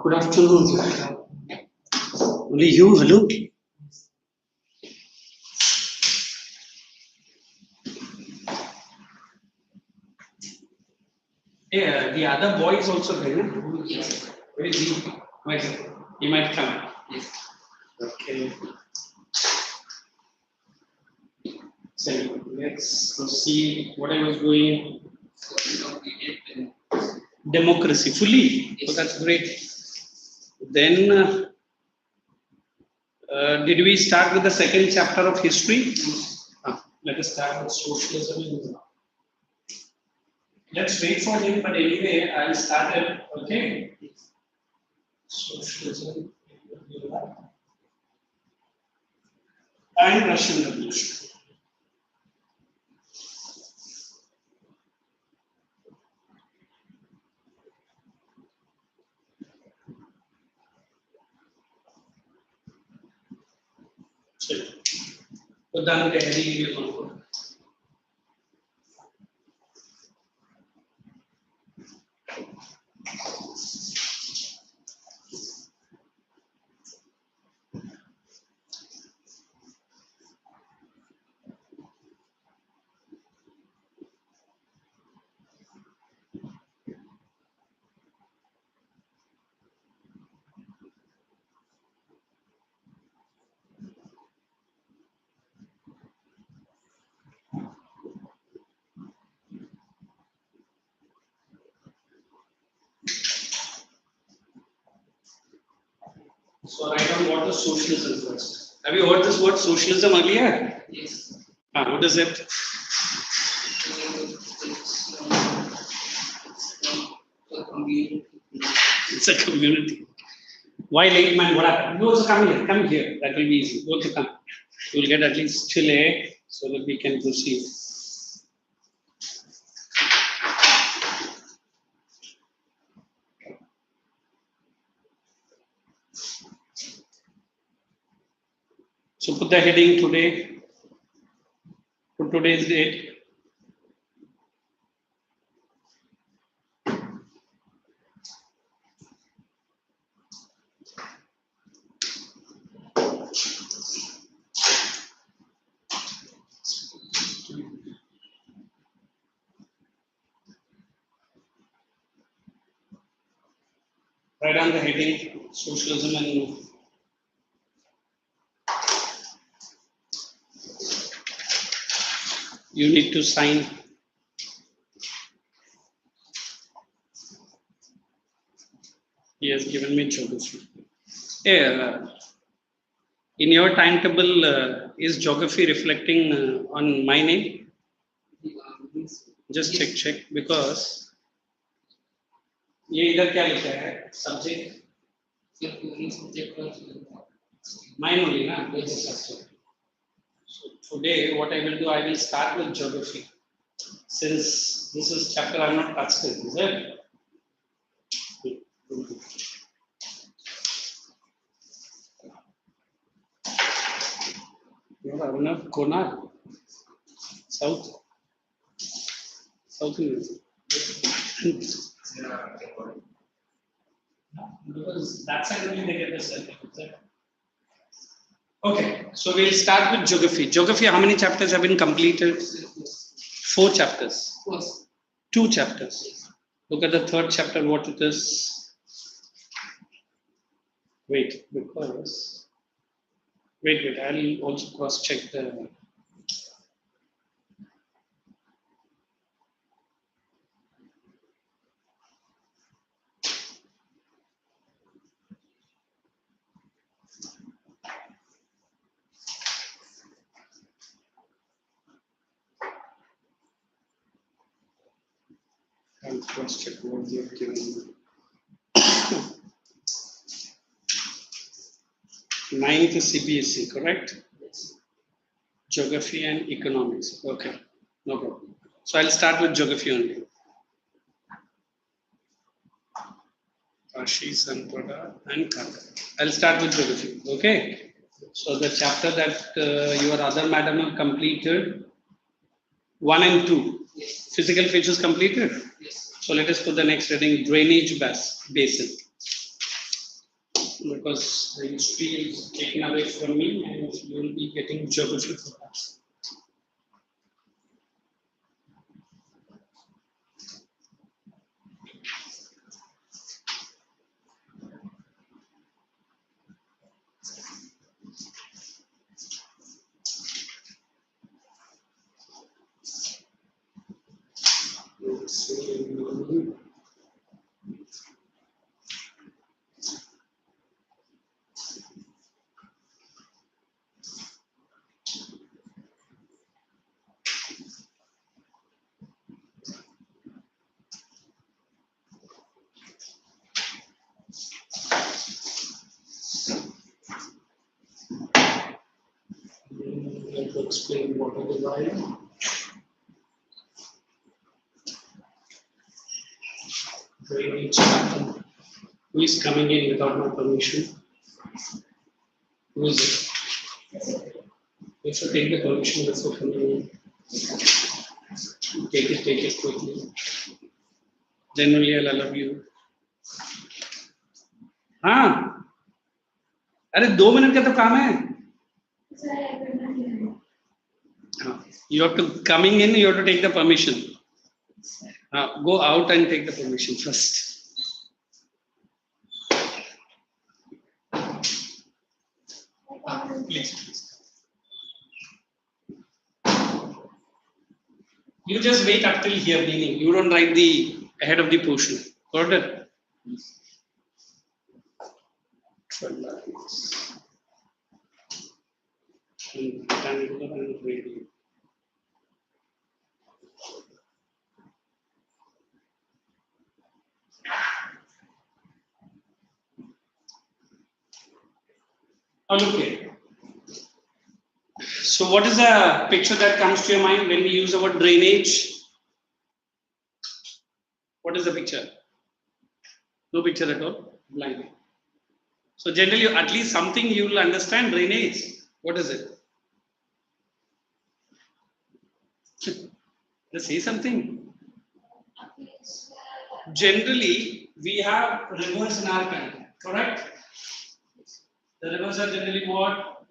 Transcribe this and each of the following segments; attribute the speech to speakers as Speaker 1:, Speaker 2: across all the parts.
Speaker 1: Good afternoon. Only you, hello. the other boy is also there. No? Yes. Where is he? Where is he? He might come. Yes. Okay. So let's proceed. What I was doing. Democracy fully. Yes. So that's great. Then did we start with the second chapter of history? Let us start with socialism. Let's wait for him, but anyway, I'll start it. Okay. Socialism and Russian Revolution. Done the So write down what is socialism first. Have you heard this word socialism earlier? Yes. What is it? It's a community. Why late man? What happened? You also come here. Come here. That will be easy. You also come. You will get at least Chile so that we can proceed. So put the heading today. Put today's date. Write down the heading, socialism and you need to sign. He has given me geography. Yeah, in your timetable, is geography reflecting on my name? Just check because ये इधर क्या लिखा है subject? Mine only ना. So today what I will do, I will start with geography. Since this is chapter I have not touched it, is it? Arnav Konar, South Indian. Because that side only they get the circle. Okay, so we'll start with geography. Geography, how many chapters have been completed? 4 chapters. 2 chapters. Look at the third chapter, what it is. Wait, I'll also cross check the. I'll cross check what they have given me. 9th Cbse, correct? Yes. Geography and economics. Okay, no problem. So I'll start with geography only. Kashi, Sanpada, and Kaka. I'll start with geography. Okay. So the chapter that your other madam have completed, 1 and 2. Yes. Physical features completed. Yes. So let us put the next heading: drainage basin. Because the history is taken away from me and you will be getting geography for that. going to explain water divide. Drainage pattern. Who is coming in without my permission? Who is it? You should take the permission before coming in. Take it quickly. Generally, I'll allow you. हाँ, अरे 2 minute का तो काम है. You have to coming in. You have to take the permission. Go out and take the permission first. Please. You just wait up till here, meaning you don't write the ahead of the portion. Got it? Look here. So what is the picture that comes to your mind when we use the word drainage? What is the picture? No picture at all? Blind. So generally, at least something you will understand drainage. What is it? Just say something. Generally, we have rivers in our country, correct? The rivers are generally what?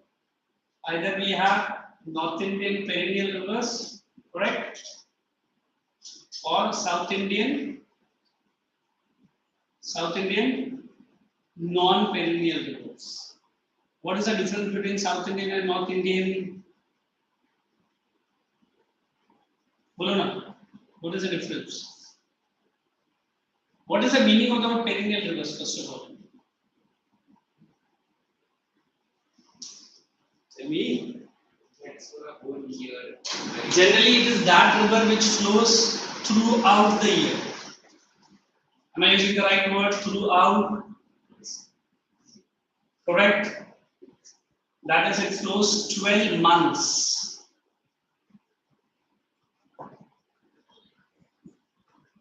Speaker 1: Either we have North Indian perennial rivers, correct? Or South Indian non-perennial rivers. What is the difference between South Indian and North Indian? Bolona, what is the difference? What is the meaning of the word perennial rivers, first of all? Tell me. Generally, it is that river which flows throughout the year. Am I using the right word? Throughout. Correct? That is, it flows 12 months.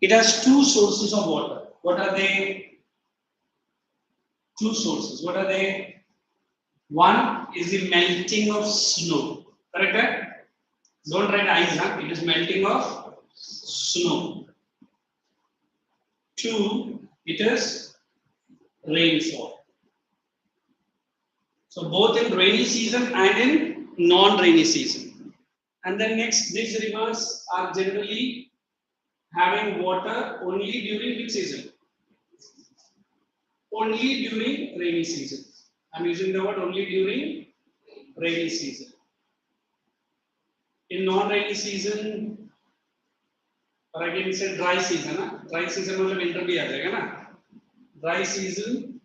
Speaker 1: It has two sources of water. What are they? Two sources. What are they? One is the melting of snow. Correct? Don't write ice, huh? It is melting of snow. Two, it is rainfall. So both in rainy season and in non-rainy season. And then next, these rivers are generally having water only during which season? Only during rainy season. I'm using the word only during rainy season. In non-rainy season, or I can say dry season. Huh? Dry season मतलब winter भी आ जाएगा ना? Dry season,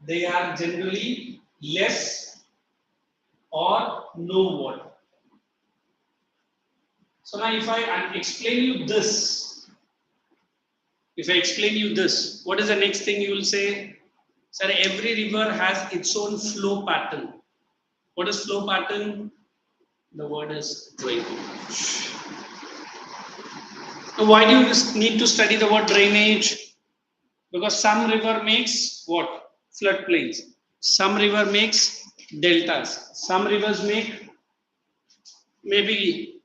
Speaker 1: they are generally less or no water. So now if I explain you this, what is the next thing you will say? Sir, every river has its own flow pattern. What is flow pattern? The word is drainage. Now, why do you need to study the word drainage? Because some river makes what? Floodplains. Some river makes deltas. Some rivers make maybe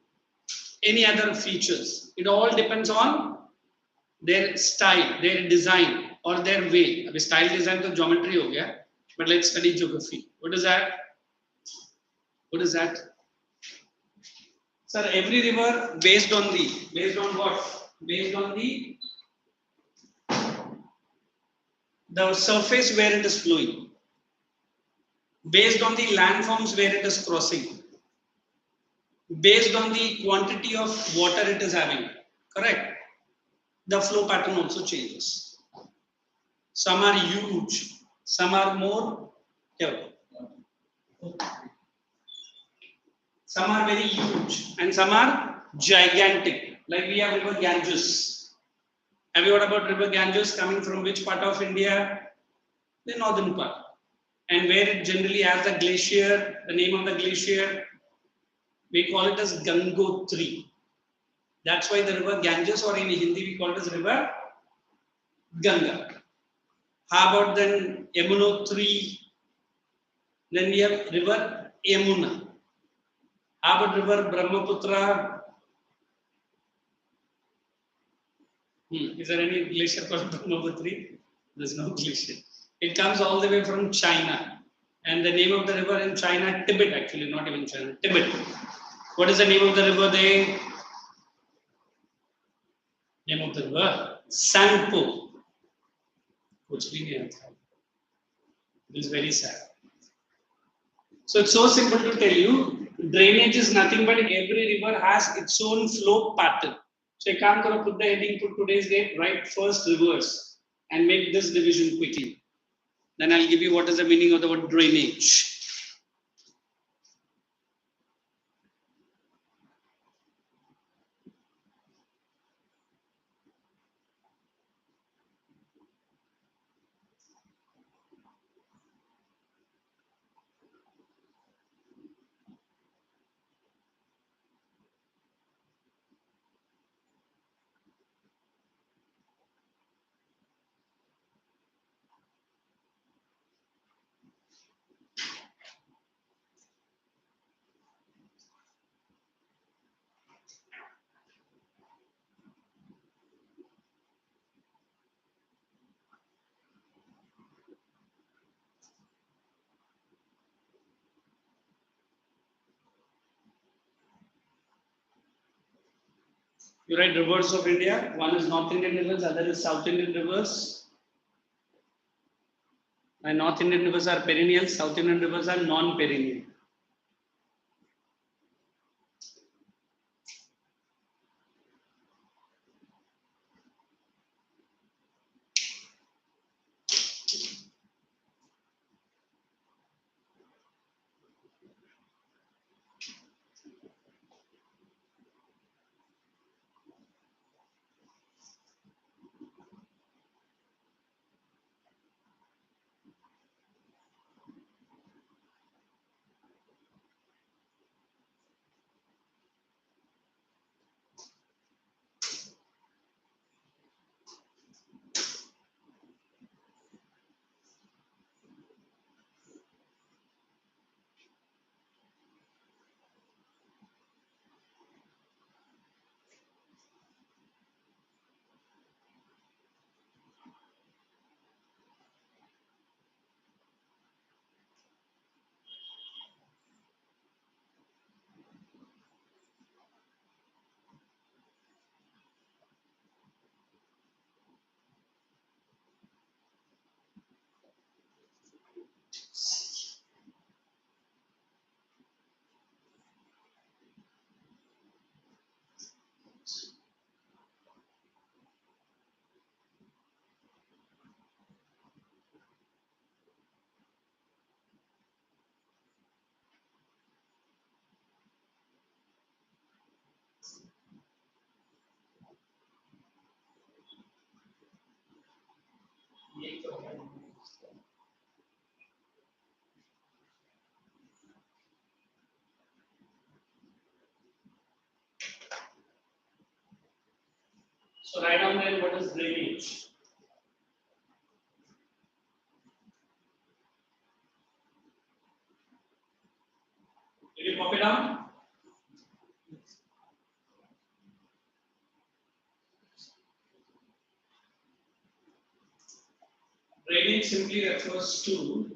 Speaker 1: any other features. It all depends on their style, their design, or their way. Abhi style design to geometry ho gaya, but let's study geography. What is that? What is that? Sir, every river based on what? Based on the surface where it is flowing. Based on the landforms where it is crossing. Based on the quantity of water it is having. Correct? The flow pattern also changes. Some are huge, some are more. Some are very huge and some are gigantic. Like we have river Ganges. Have you heard about river Ganges coming from which part of India? The northern part. and where it generally has a glacier, the name of the glacier, we call it as Gangotri. That's why the river Ganges, or in Hindi we call it as river Ganga. How about then Yamunotri? Then we have river Yamuna. How about river Brahmaputra? Is there any glacier called Brahmaputra? There's no glacier. It comes all the way from China. And the name of the river in China, Tibet actually, not even China, Tibet. What is the name of the river there? Name of the river? Sanpo. Kuch bhi nahi aata. It is very sad. So it's so simple to tell you, drainage is nothing but every river has its own flow pattern. So I can't go put the heading, put today's date, write first rivers and make this division quickly. Then I'll give you what is the meaning of the word drainage. You write rivers of India. One is North Indian rivers, other is South Indian rivers. And North Indian rivers are perennial, South Indian rivers are non-perennial. So write down then what is drainage. Did you copy down? Drainage simply refers to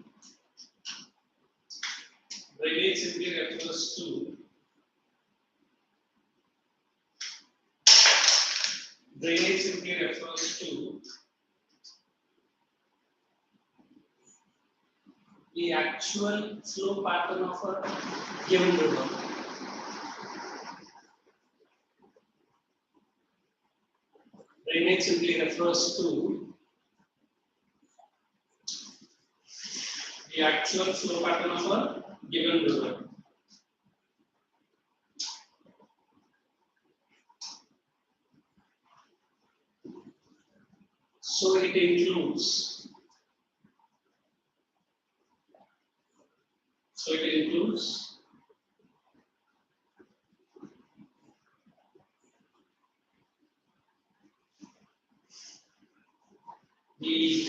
Speaker 1: the actual flow pattern of a given river. Drainage simply refers to the actual flow pattern of a given river. So it includes So it includes the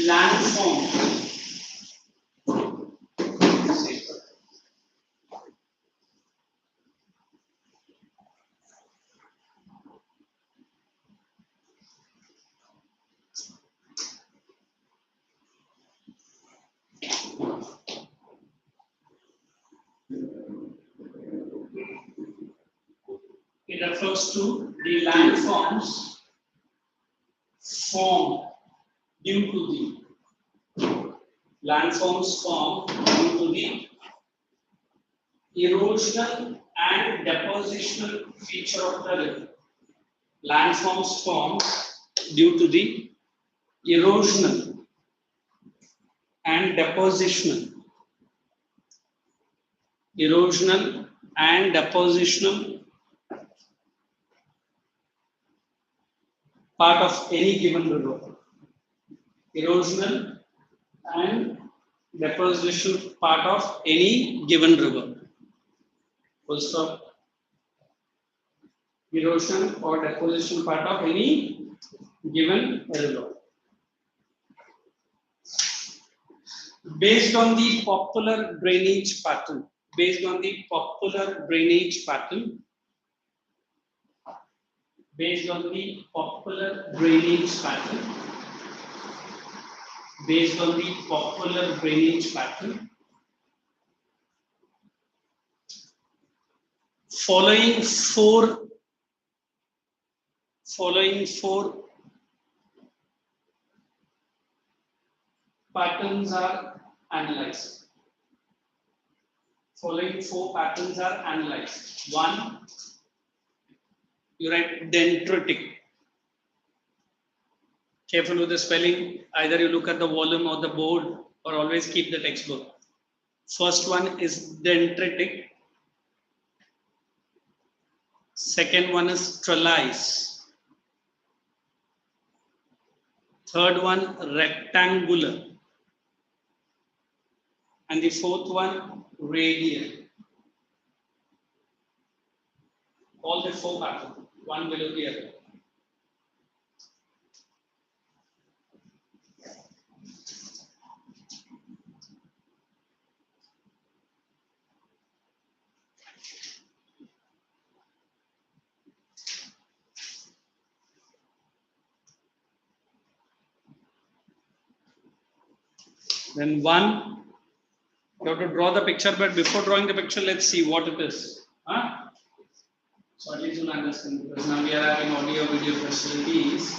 Speaker 1: landform. It refers to the landforms formed due to the landforms formed due to the erosional and depositional feature of the river. Landforms formed due to the erosional and depositional part of any given river. Erosional and depositional part of any given river. Full stop. Erosion or deposition part of any given river. Based on the popular drainage pattern, based on the popular drainage pattern, based on the popular drainage pattern, based on the popular drainage pattern, following four patterns are analyzed. Following four patterns are analyzed. One, you write dendritic. Careful with the spelling. Either you look at the volume or the board, or always keep the textbook. First one is dendritic. Second one is trellis. Third one, rectangular. And the fourth one, radial. All the four patterns, one below the other. Then one, you have to draw the picture, but before drawing the picture, let's see what it is. Huh? So at least you'll understand, because now we are having audio video facilities.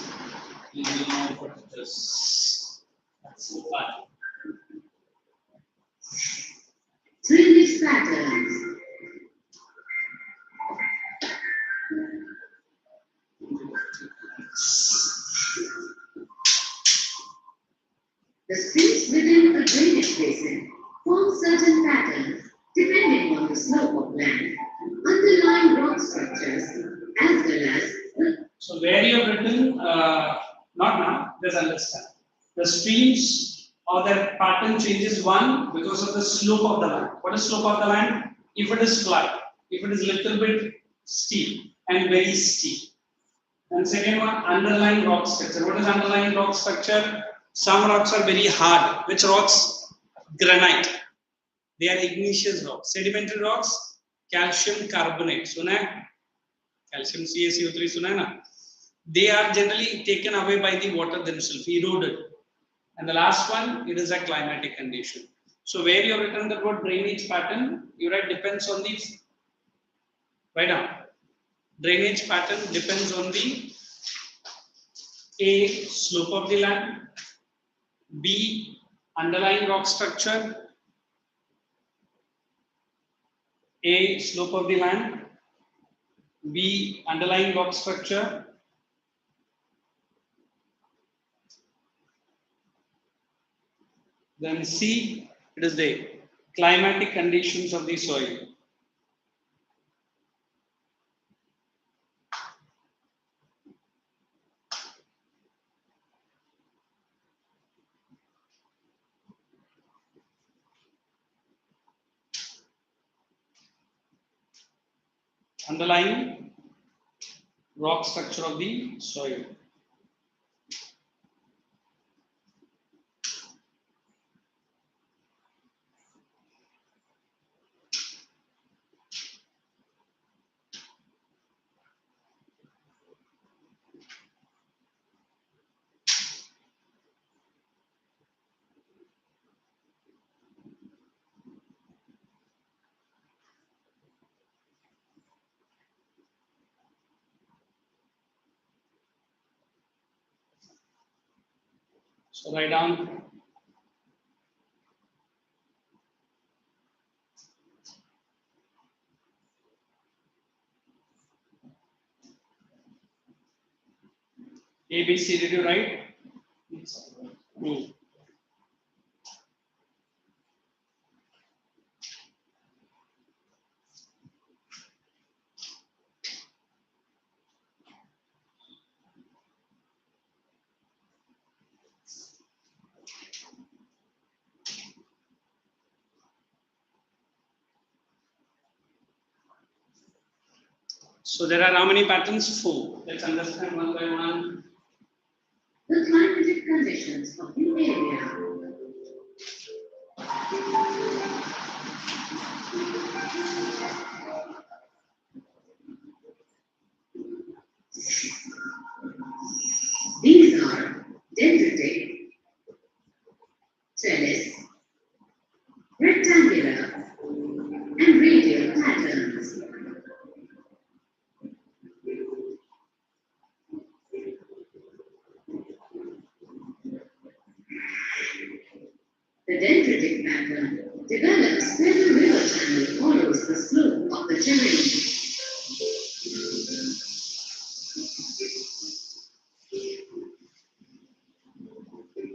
Speaker 1: You will know what it is. That's so fun.
Speaker 2: Drainage patterns. The streams within a drainage basin form certain patterns depending on the slope of land, underlying rock structures, as well as the.
Speaker 1: So where you have written, not now, just understand. The streams or their pattern changes, one, because of the slope of the land. What is slope of the land? If it is flat, if it is little bit steep and very steep. And second one, underlying rock structure. What is underlying rock structure? Some rocks are very hard. Which rocks? Granite. They are igneous rocks. Sedimentary rocks, calcium carbonate. Suna hai? Calcium CaCO3 suna hai na? They are generally taken away by the water themselves, eroded. And the last one, it is a climatic condition. So where you have written the word drainage pattern, you write depends on the, right now, drainage pattern depends on the A, slope of the land, B, underlying rock structure, A, slope of the land, B, underlying rock structure, then C, it is the climatic conditions of the soil. underlying rock structure of the soil. So write down A, B, C. Did you write? So there are how many patterns? 4. Let's understand one by one.
Speaker 2: The climatic conditions of the area. These are dendritic, trellis, rectangular, and radial patterns. The dendritic pattern develops where the river channel follows the slope of the terrain.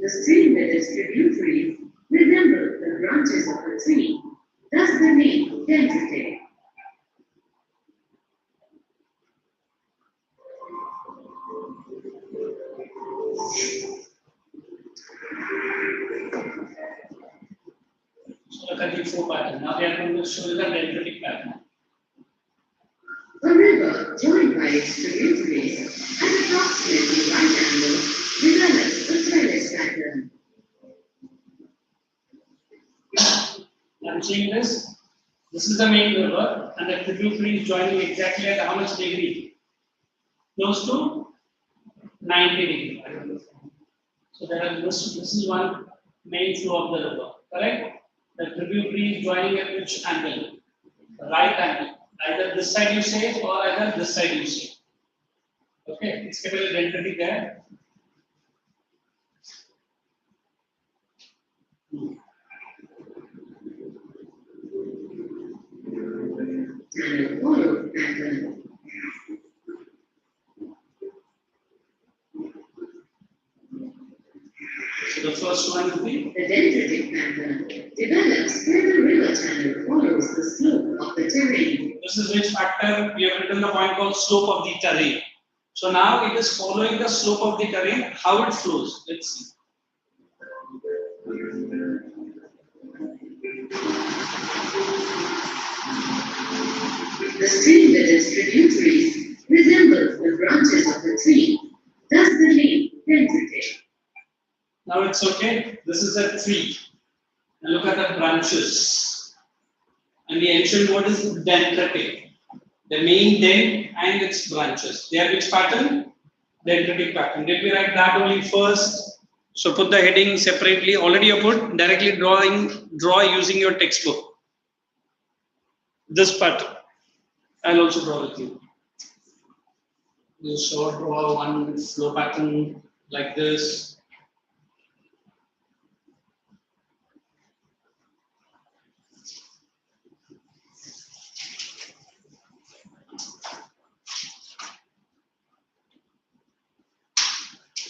Speaker 2: The stream with its tributaries resembles the branches of a tree, thus the name dendritic.
Speaker 1: So look at the 4 pattern. Now we are going to show you the dendritic pattern.
Speaker 2: A river joined by its tributaries at approximately right angle develops a trellis pattern.
Speaker 1: I'm seeing this. This is the main river, and the tributary is joining exactly at how much degree? Close to 90 degree. So there are this is one main flow of the river, correct? The tributary is joining at which angle? Right angle. Either this side you say or either this side you say. Okay, it's given a dendritic there.
Speaker 2: And follow pattern.
Speaker 1: So the first one will be
Speaker 2: The dendritic pattern develops where the river channel follows the slope of the terrain.
Speaker 1: this is which factor we have written the point called slope of the terrain. So now it is following the slope of the terrain, how it flows. Let's see.
Speaker 2: The stream with its tributaries resembles the branches of the tree, thus the name dendritic.
Speaker 1: Now it's okay. This is a tree. And look at the branches. And the ancient word is dendritic. The main dent and its branches. They are which pattern? Dendritic pattern. Did we write that only first? So put the heading separately. Already you put directly draw using your textbook. This pattern. I'll also draw with you. So draw one flow pattern like this.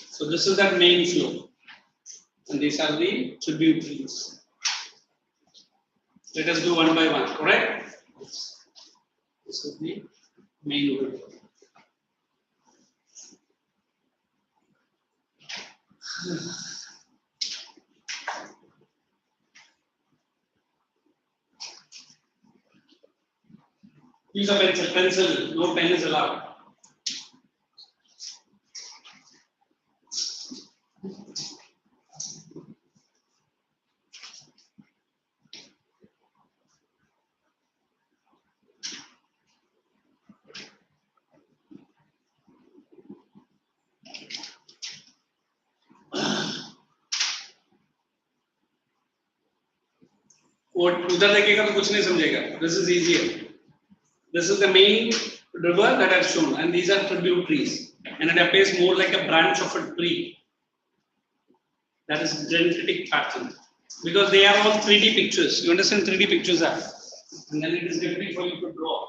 Speaker 1: So this is that main flow, and these are the tributaries. Let us do one by one, correct? This is the main river. Use a pencil. Pencil. No pen is allowed. वो उधर देखेगा तो कुछ नहीं समझेगा. This is easier. This is the main river that I've shown, and these are tributaries, and it appears more like a branch of a tree. That is dendritic pattern, because they are all 3D pictures. You understand 3D pictures are, and then it is difficult for you to draw.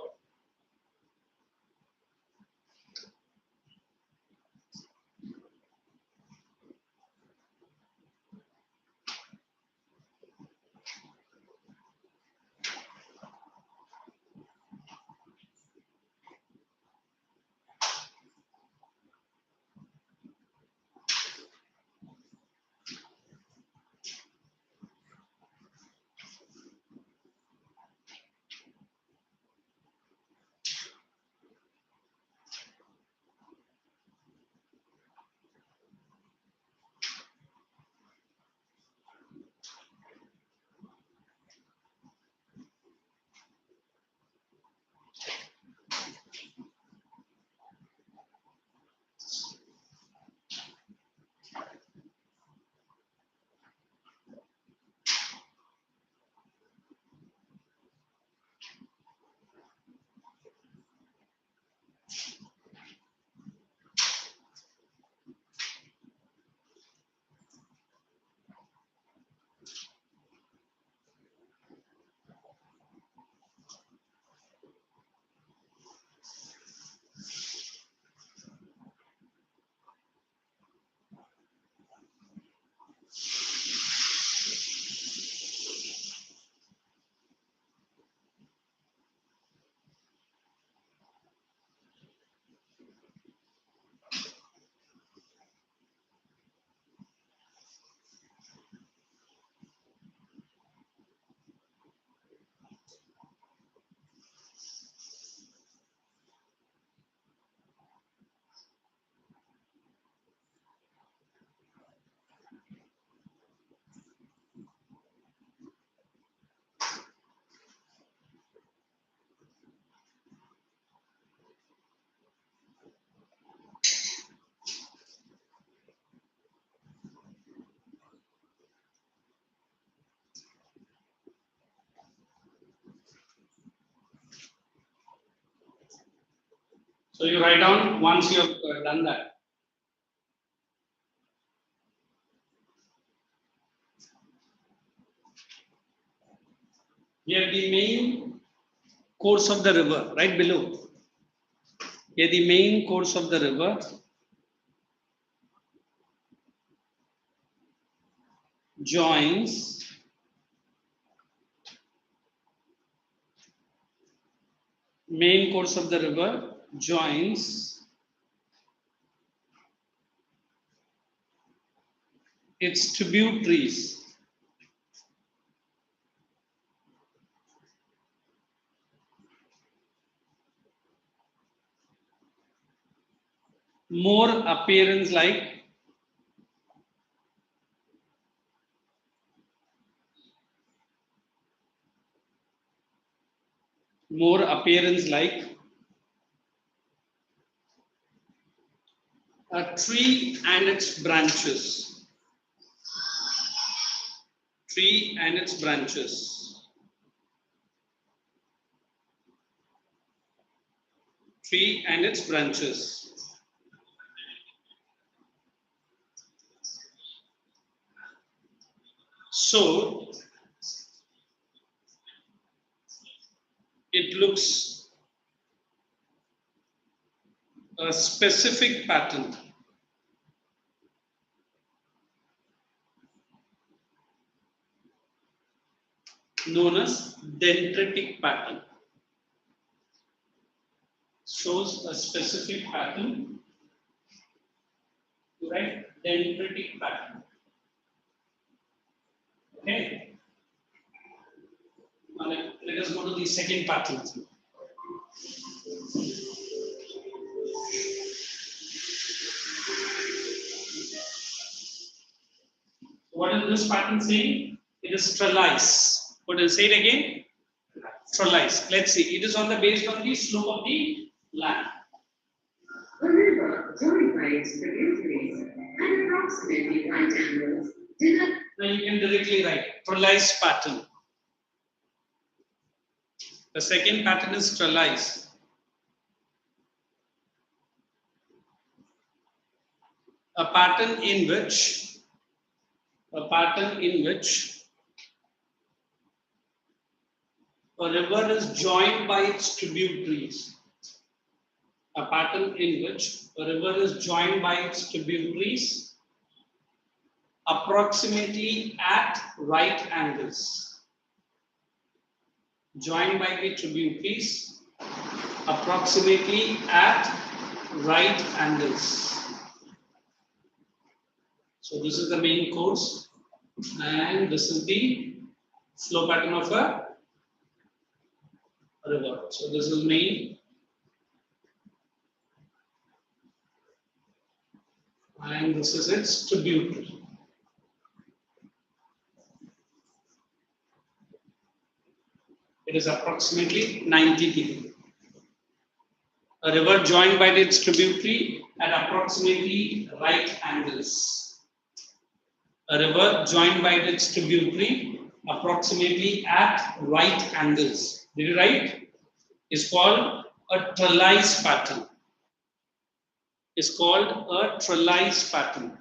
Speaker 1: So you write down once you have done that. Here the main course of the river, right below. Here the main course of the river joins main course of the river joins its tributaries more appearance like a tree and its branches. Tree and its branches. Tree and its branches. So it looks a specific pattern known as dendritic pattern. Shows a specific pattern, right? Dendritic pattern. Okay. Now let us go to the second pattern. What is this pattern saying? It is trellis. What is, say it again? Trellis. Let's see. It is on the based on the slope of the land.
Speaker 2: A river joined by its tributaries at approximately right angles develop.
Speaker 1: Now you can directly write trellis pattern. The second pattern is trellis. A pattern in which a river is joined by its tributaries. A pattern in which a river is joined by its tributaries approximately at right angles. Joined by the tributaries approximately at right angles. So this is the main course, and this is the flow pattern of a river. So this is main, and this is its tributary. It is approximately 90 degrees. A river joined by its tributary at approximately right angles. A river joined by its tributary approximately at right angles. Did you write? Is called a trellis pattern. Is called a trellis pattern.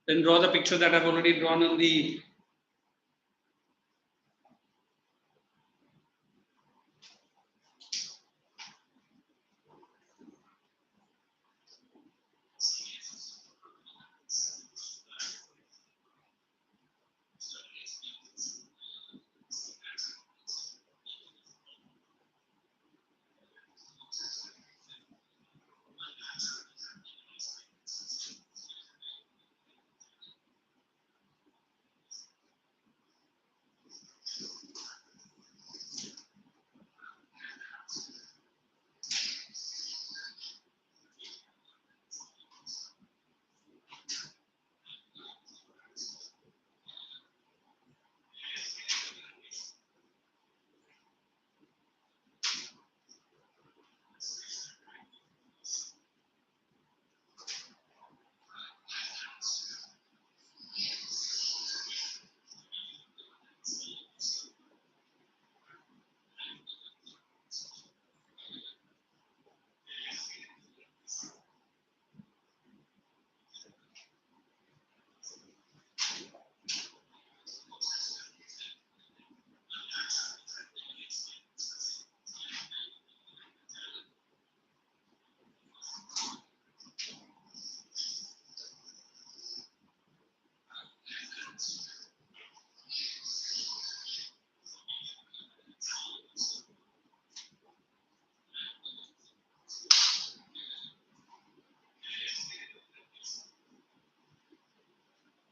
Speaker 1: Then draw the picture that I've already drawn on the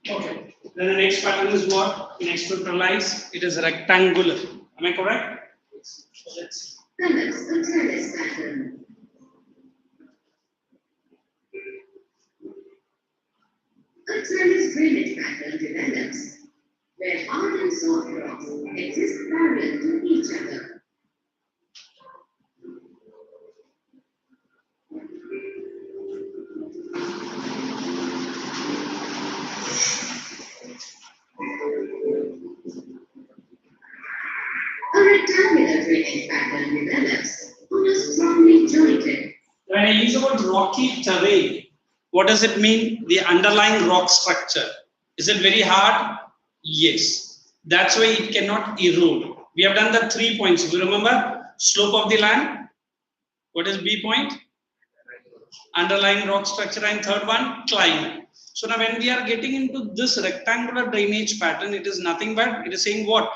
Speaker 1: okay. Then the next pattern is what? Next to trellis, it is rectangular. Am I correct? So let's.
Speaker 2: Develops a trellis pattern. A trellis drainage pattern develops where hard and soft rocks exist parallel to each other. A rectangular drainage pattern develops on a strongly jointed.
Speaker 1: When I use the word rocky terrain, what does it mean? The underlying rock structure. Is it very hard? Yes. That's why it cannot erode. We have done the 3 points. If you remember, slope of the land. What is B point? Underlying rock structure, and third one, climate. So now when we are getting into this rectangular drainage pattern, it is nothing but, it is saying what?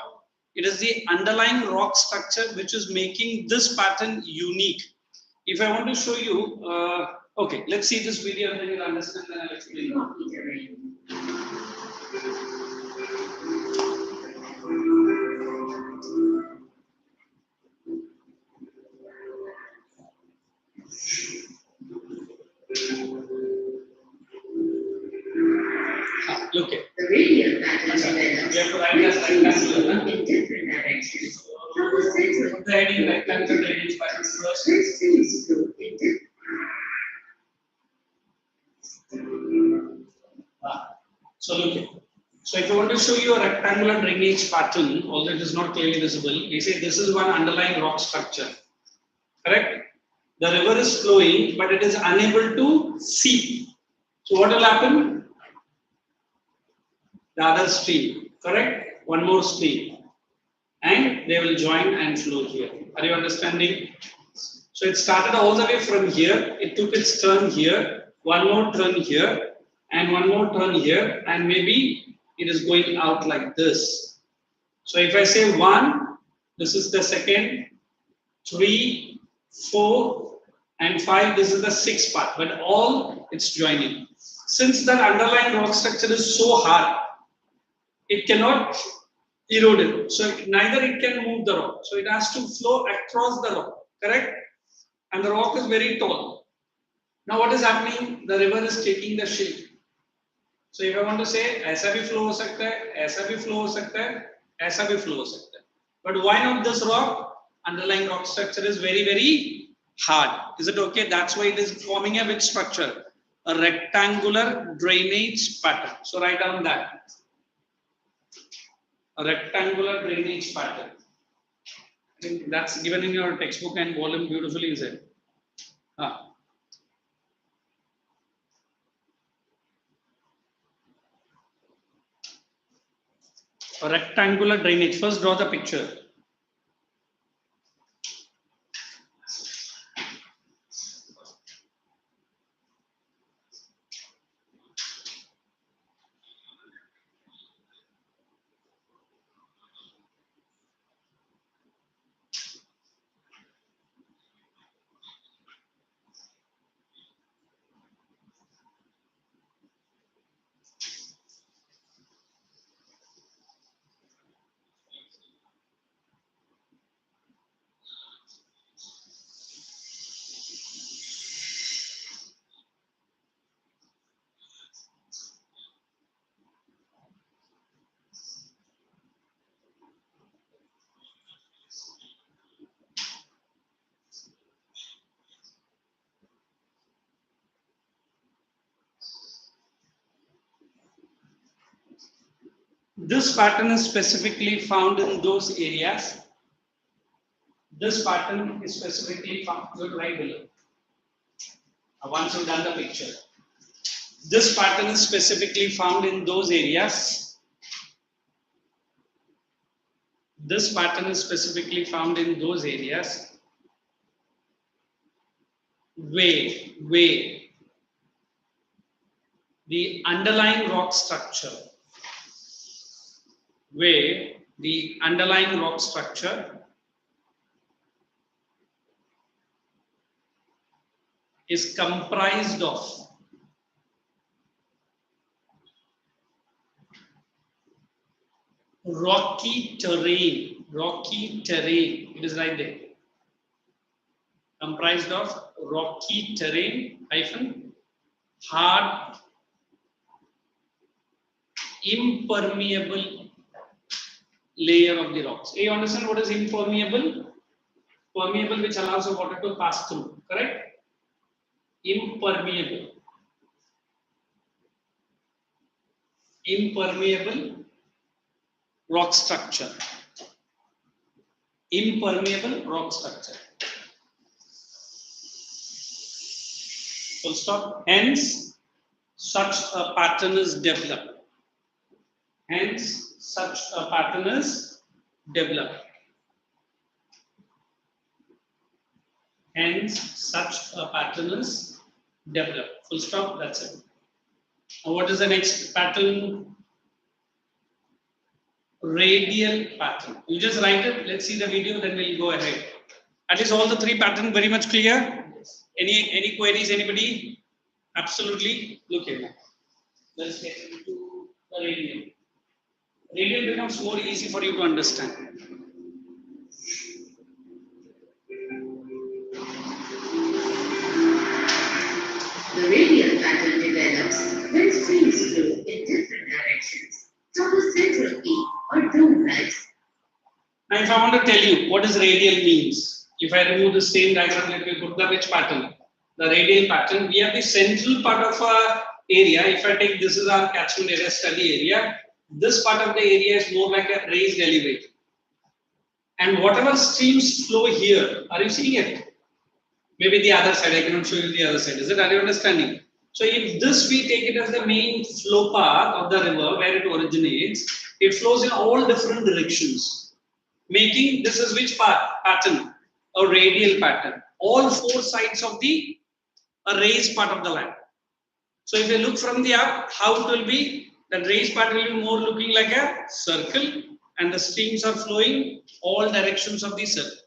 Speaker 1: It is the underlying rock structure which is making this pattern unique. If I want to show you, okay, let's see this video and then you'll understand, then I'll explain.
Speaker 2: Rocky terrain.
Speaker 1: look it.
Speaker 2: The radial pattern develops
Speaker 1: We have to write
Speaker 2: when
Speaker 1: as
Speaker 2: streams flow
Speaker 1: rectangular.
Speaker 2: in different directions from a central
Speaker 1: Put the heading rectangular drainage pattern first.
Speaker 2: when streams flow in different
Speaker 1: So look it. So if I want to show you a rectangular drainage pattern, although it is not clearly visible, we say this is one underlying rock structure. Correct? The river is flowing, but it is unable to seep. So what will happen? The other stream, correct? One more stream. And they will join and flow here. Are you understanding? So it started all the way from here. It took its turn here, one more turn here, and one more turn here, and maybe it is going out like this. So if I say 1, this is the second, 3, 4, and 5, this is the 6th part, but all it's joining. Since that underlying rock structure is so hard, it cannot erode it. So neither it can move the rock. So it has to flow across the rock, correct? And the rock is very tall. Now what is happening? The river is taking the shape. So if I want to say, ऐसा भी flow हो सकता है, ऐसा भी flow हो सकता है, ऐसा भी flow हो सकता है. But why not this rock? Underlying rock structure is very, very hard. Is it okay? That's why it is forming a which structure? A rectangular drainage pattern. So write down that. A rectangular drainage pattern. I think that's given in your textbook and volume beautifully, is it? A rectangular drainage. First draw the picture. This pattern is specifically found in those areas. This pattern is specifically found right below. Once you've done the picture. This pattern is specifically found in those areas. This pattern is specifically found in those areas where the underlying rock structure is comprised of rocky terrain, it is right there. Comprised of rocky terrain hyphen hard impermeable layer of the rocks. You understand what is impermeable? Permeable, which allows the water to pass through, correct? Impermeable rock structure. Impermeable rock structure. Full stop. Hence, such a pattern is developed. Hence, such a pattern is developed. Hence, such a pattern is developed. Full stop. That's it. Now, what is the next pattern? Radial pattern. You just write it. Let's see the video. Then we'll go ahead. At least all the three patterns very much clear. Any queries? Anybody? Absolutely. Look here. Let's get into the radial. Radial becomes more easy for you to understand.
Speaker 2: The radial pattern develops when streams flow in different directions
Speaker 1: if I want to tell you what is radial means, if I remove the same diagram, let me put the which pattern? The radial pattern. We have the central part of our area. If I take this is our catchment area, study area. This part of the area is more like a raised elevation. And whatever streams flow here, are you seeing it? Maybe the other side, I cannot show you the other side. Is it? Are you understanding? So if this we take it as the main flow path of the river where it originates, it flows in all different directions, making this is which pattern? A radial pattern. All four sides of the a raised part of the land. So if you look from the up, how it will be? The raised part will be more looking like a circle, and the streams are flowing all directions of the circle.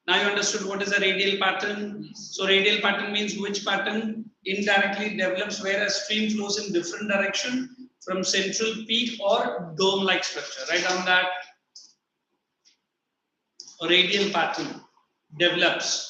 Speaker 1: Now you understood what is a radial pattern. So radial pattern means which pattern indirectly develops where a stream flows in different direction from central peak or dome-like structure. Write down that a radial pattern develops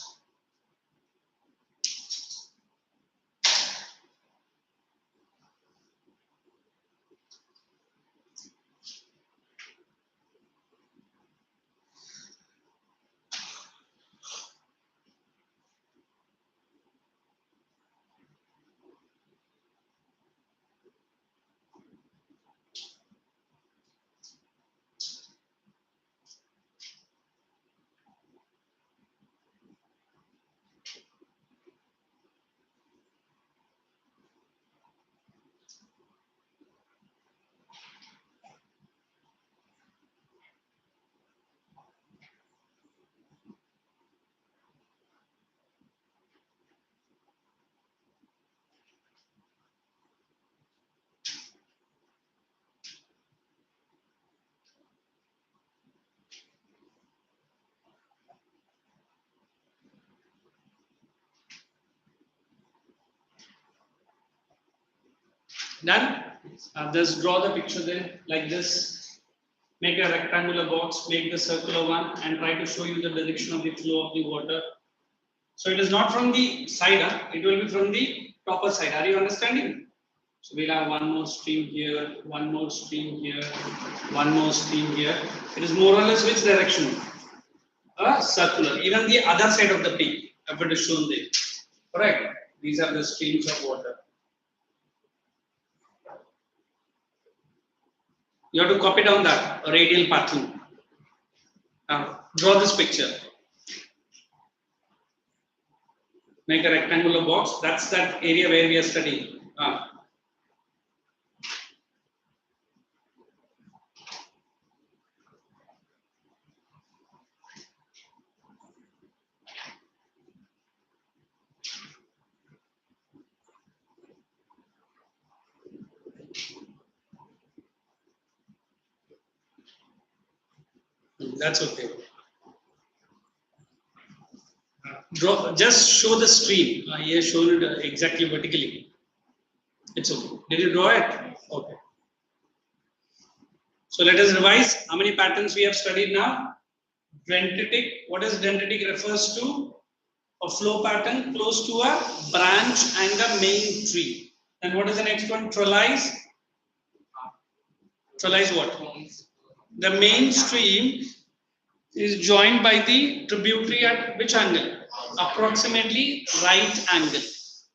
Speaker 1: done. Just draw the picture there like this. Make a rectangular box, make the circular one, and try to show you the direction of the flow of the water. So it is not from the side, it will be from the proper side. Are you understanding? So we'll have one more stream here, one more stream here, one more stream here. It is more or less which direction? Circular. Even the other side of the peak, if it is shown there. Correct? These are the streams of water. You have to copy down that radial pattern. Now, draw this picture. Make a rectangular box. That's that area where we are studying. That's okay. Draw. Just show the stream. Here shown it exactly vertically. It's okay. Did you draw it? Okay. So let us revise. How many patterns we have studied now? Dendritic. What is dendritic refers to? A flow pattern close to a branch and a main tree. And what is the next one? Trellis. Trellis what? The main stream is joined by the tributary at which angle? Approximately right angle.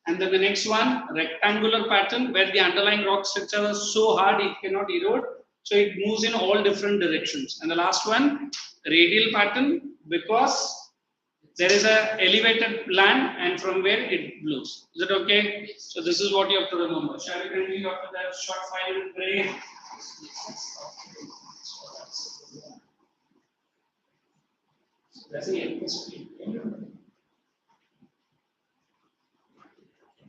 Speaker 1: And then the next one, rectangular pattern where the underlying rock structure is so hard it cannot erode. So it moves in all different directions. And the last one, radial pattern because there is a elevated land and from where it blows. Is it okay? So this is what you have to remember. Shall we continue after that short 5-minute break? That's the end.